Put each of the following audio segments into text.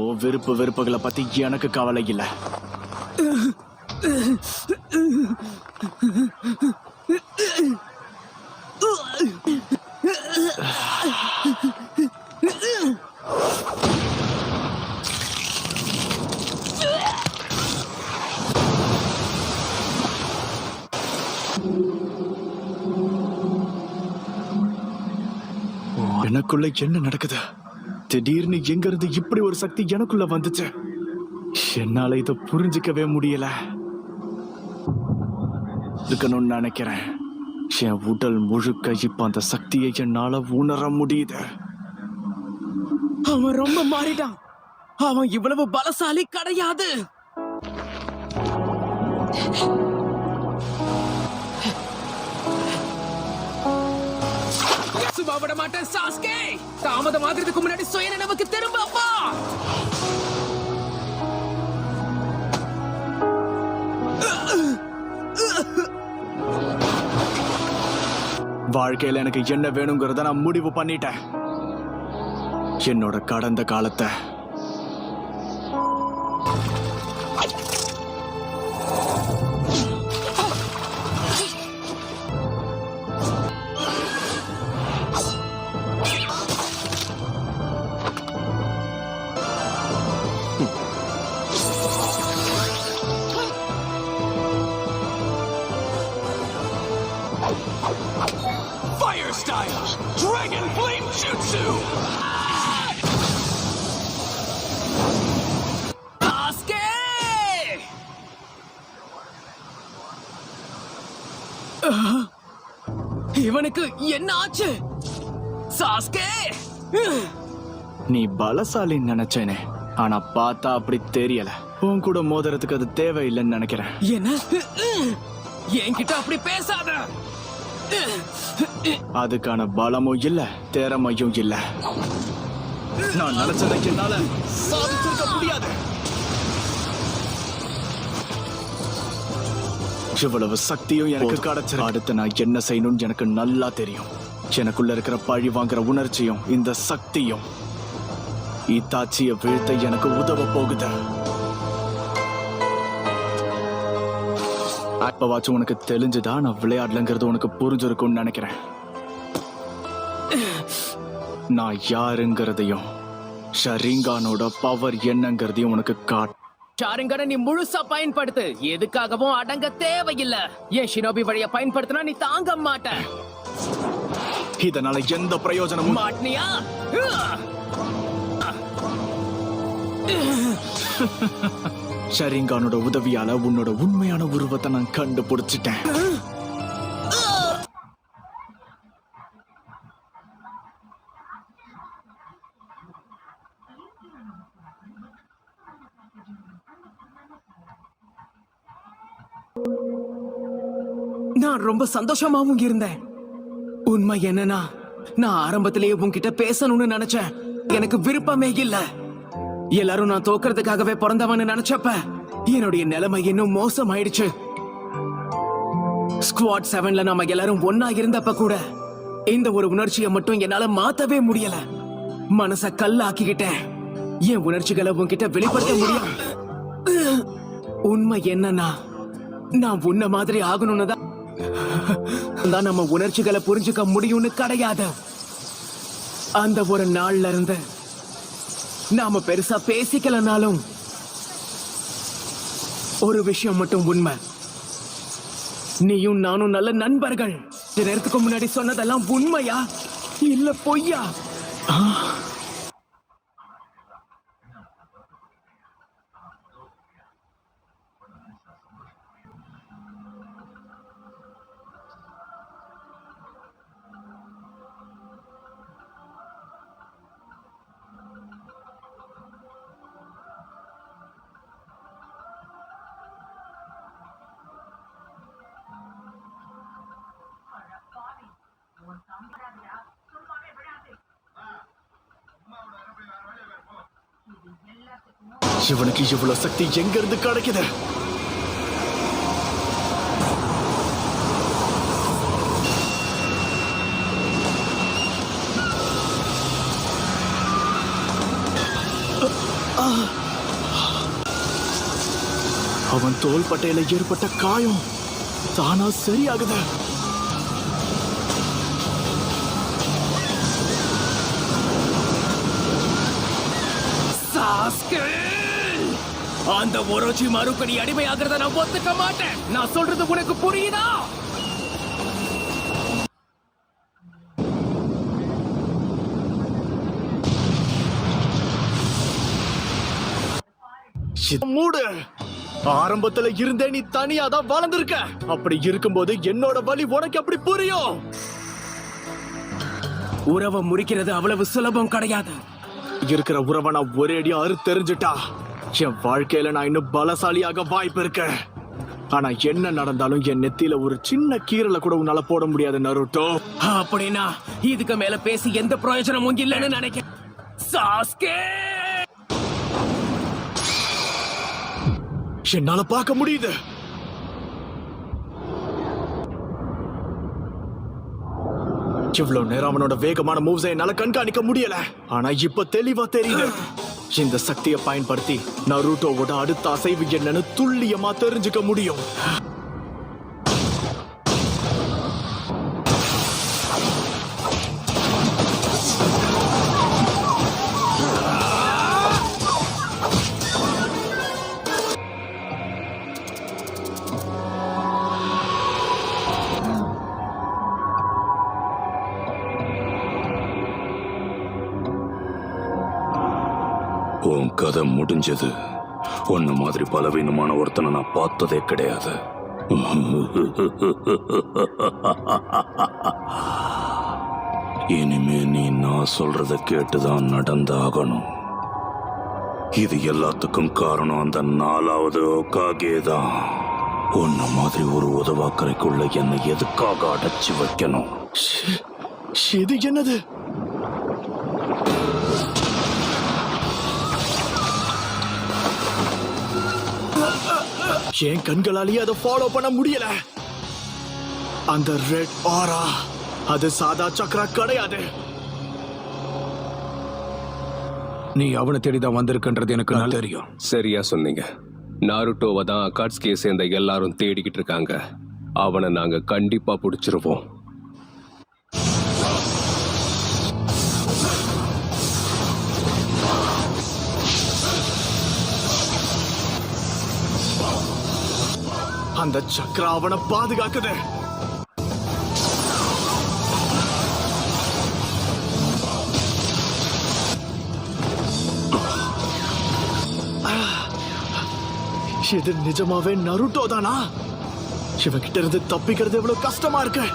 ஓ வெறுப்புகளை பத்தி எனக்கு கவலை இல்ல. எனக்குள்ள என்ன நடக்குது? திடீர்னு எங்க இருந்து இப்படி ஒரு சக்தி எனக்குள்ள வந்துச்சு. என்னால இத புரிஞ்சுக்கவே முடியல. இருக்கணும்னு நினைக்கிறேன். என் உடல் முழுக்க இப்ப அந்த சக்தியை என்னால உணர முடியுது. அவன் ரொம்ப மாறிட்டான். அவன் இவ்வளவு பலசாலி கிடையாது. சும்மா விட மாட்டேன் சாஸ்கே. தாமதமாகிறதுக்கு முன்னாடி சுய நினைவுக்கு திரும்ப வா. வாழ்க்கையில எனக்கு என்ன வேணுங்கிறத நான் முடிவு பண்ணிட்டேன். என்னோட கடந்த காலத்தை Fire style! Dragon Flame Jutsu! Sasuke! இவனுக்கு என்ன ஆச்சு? சாஸ்கே! நீ பலசாலின்னு நினைச்சேனே, ஆனா பார்த்தா அப்படி தெரியல. உன் கூட மோதிரத்துக்கு அது தேவையில்லைன்னு நினைக்கிறேன். என்ன? என்கிட்ட அப்படி பேசாத. அதுக்கான பலமும் இல்ல, திறமையும் இல்ல. நான் நினைச்சதை என்னால சாதிச்சிருக்க முடியாது. இவ்வளவு சக்தியும் எனக்கு கிடைச்சிருக்கு. அடுத்து நான் என்ன செய்யணும்னு எனக்கு நல்லா தெரியும். எனக்குள்ள இருக்கிற பழி வாங்குற உணர்ச்சியும் இந்த சக்தியும் இத்தாச்சிய வீழ்த்த எனக்கு உதவ போகுது. அப்பவாச்சும் உனக்கு தெரிஞ்சுதா நான் விளையாடலங்கிறது உனக்கு புரிஞ்சிருக்கும்னு நினைக்கிறேன். நான் யாருங்கிறதையும் ஷரிங்கானோட பவர் என்னங்கிறதையும் உனக்கு காட். ஷாரிங்கனை நீ முழுசா பயன்படுத்து. எதுக்காகவும் அடங்க தேவையில்ல. ஏன் ஷினோபி வழிய பயன்படுத்தினா நீ தாங்க மாட்ட. இதனால எந்த பிரயோஜனமும் மாட்னியா? ஷரிங்கானோட உதவியால உன்னோட உண்மையான உருவத்தை நான் கண்டுபிடிச்சிட்டேன். நான் ரொம்ப சந்தோஷமாவும் இருந்தேன். உண்மை என்னன்னா, நான் ஆரம்பத்திலேயே உன்கிட்ட பேசணும்னு நினைச்சேன். எனக்கு விருப்பமே இல்ல. எல்லாரும் நான் தோக்கிறதுக்காகவே பிறந்தவன்னு நினைச்சப்ப என்னுடைய நிலைமை இன்னும் மோசமாயிடுச்சு. ஸ்குவாட் 7ல நாம எல்லாரும் ஒன்னா இருந்தப்ப கூட இந்த ஒரு உணர்ச்சியை மட்டும் என்னால மாத்தவே முடியல. மனச கல்லாக்கிக்கிட்டேன். என் உணர்ச்சிகளை உன்கிட்ட வெளிப்படுத்த முடியும். உண்மை என்னன்னா, நான் உன்ன மாதிரி ஆகணும்னு தான் நம்ம உணர்ச்சிகளை புரிஞ்சுக்க முடியும்னு கிடையாது. அந்த ஒரு நாள்ல இருந்து நாம பெருசா பேசிக்கலனாலும் ஒரு விஷயம் மட்டும் உண்மை. நீயும் நானும் நல்ல நண்பர்கள். நேரத்துக்கு முன்னாடி சொன்னதெல்லாம் உண்மையா இல்ல பொய்யா? இவனுக்கு இவ்வளவு சக்தி எங்க இருந்து கிடைக்குது? அவன் தோள்பட்டையில ஏற்பட்ட காயம் தானா சரியாகுது. சாஸ்கே, அந்த ஒரோச்சி மறுபடி அடிமையாகிறத நான் ஒத்துக்க மாட்டேன். நான் சொல்றது உனக்கு புரியுதா? மூடு. ஆரம்பத்துல இருந்தே நீ தனியா தான் வளர்ந்திருக்க. அப்படி இருக்கும்போது என்னோட வலி உனக்கு எப்படி புரியும்? உறவை முறிக்கிறது அவ்வளவு சுலபம் கிடையாது. இருக்கிற உறவை நான் ஒரே அடி தெரிஞ்சுட்டா என் வாழ்க்கையில நான் இன்னும் பலசாலியாக வாய்ப்பு இருக்கு. ஆனா என்ன நடந்தாலும் என் நெத்தியில ஒரு சின்ன கீரலை கூட உன்னால போட முடியாது நருட்டோ. அப்படின்னா இதுக்கு மேல பேசி எந்த பிரயோஜனமும் இல்லைன்னு நினைக்கிறேன். சாஸ்கே, என்னால பார்க்க முடியுது. இவ்வளவு நேரம் அவனோட வேகமான மூவ்ஸை என்னால கண்காணிக்க முடியல. ஆனா இப்ப தெளிவா தெரியுது. இந்த சக்தியை பயன்படுத்தி நருட்டோவோட அடுத்த அசைவு என்னன்னு துல்லியமா தெரிஞ்சுக்க முடியும். உன் கதை முடிஞ்சது. உன்ன மாதிரி பலவீனமான ஒருத்தனை நான் பார்த்ததே கிடையாது. இனிமே நீ நான் சொல்றத கேட்டுதான் நடந்தாகணும். இது எல்லாத்துக்கும் காரணம் அந்த 4வது ஹோகாகே தான். உன்ன மாதிரி ஒரு உதவாக்கரைக்குள்ள என்னை எதுக்காக அடைச்சு வைக்கணும்? இது என்னது? என் கண்களாலேயே அதை ஃபாலோ பண்ண முடியல. அந்த ரெட் ஆரா அது சாதா சக்கரா கிடையாது. நீ அவனை தேடிதான் வந்திருக்கன்றது எனக்கு நல்லா தெரியும். சரியா சொன்னீங்க. நாருட்டோவை தான் அகாட்ஸ்கியை சேர்ந்த எல்லாரும் தேடிக்கிட்டு இருக்காங்க. அவனை நாங்க கண்டிப்பா பிடிச்சிருவோம். அந்த சக்கரா அவனை பாதுகாக்குது. இது நிஜமாவே நருட்டோ தானா? இவகிட்ட இருந்து தப்பிக்கிறது எவ்வளவு கஷ்டமா இருக்கு.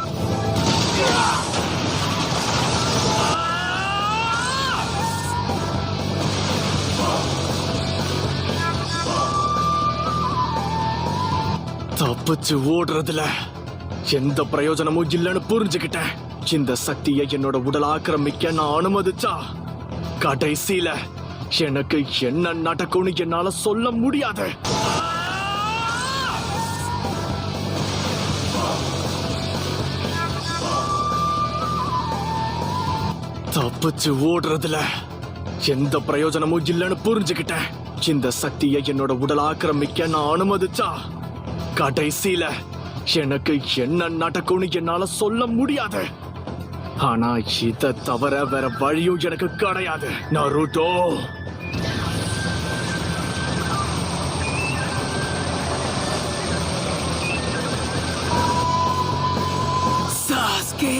தப்பிச்சு ஓடுறதுல எந்த பிரயோஜனமும் இல்லைன்னு புரிஞ்சுக்கிட்டேன். இந்த சக்தியை என்னோட உடல் ஆக்கிரமிக்க நான் அனுமதிச்சா கடைசியில எனக்கு என்ன நடக்கும்னு என்னால சொல்ல முடியாது. தப்பிச்சு ஓடுறதுல எந்த பிரயோஜனமும் இல்லைன்னு புரிஞ்சுக்கிட்டேன். இந்த சக்தியை என்னோட உடல் ஆக்கிரமிக்க நான் அனுமதிச்சா கடைசியில எனக்கு என்ன நடக்கும்னு என்னால சொல்ல முடியாது. ஆனா இத தவிர வேற வழியும் எனக்கு கிடையாது. நருட்டோ, சாஸ்கே,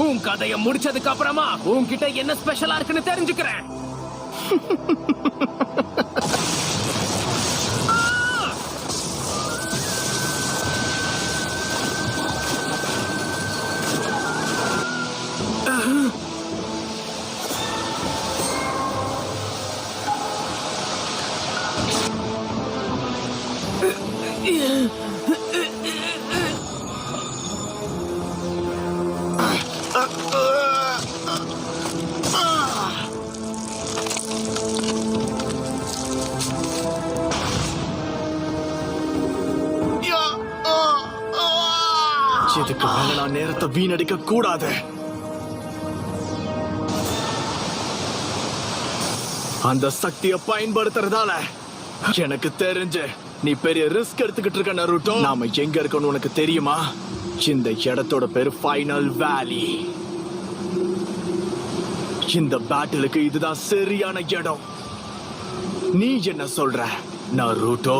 உன் கதையை முடிச்சதுக்கு அப்புறமா உன்கிட்ட என்ன ஸ்பெஷலா இருக்குன்னு தெரிஞ்சுக்கிறேன். இதுக்கு மேல நான் நேரத்தை வீணடிக்க கூடாது. அந்த சக்தியை பயன்படுத்துறதால எனக்கு தெரிஞ்சு நீ பெரிய ரிஸ்க் எடுத்துக்கிட்டு இருக்க நருட்டோ. நாம எங்க இருக்கணும் உனக்கு தெரியுமா? இந்த இடத்தோட பேரு ஃபைனல் வேலி. இந்த பேட்டிலுக்கு இதுதான் சரியான இடம். நீ என்ன சொல்ற நருட்டோ?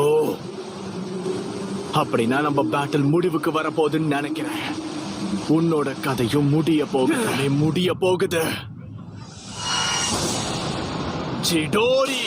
அப்படின்னா நம்ம பேட்டில் முடிவுக்கு வரப்போகுதுன்னு நினைக்கிறேன். உன்னோட கதையும் முடிய போகுது. சிடோரி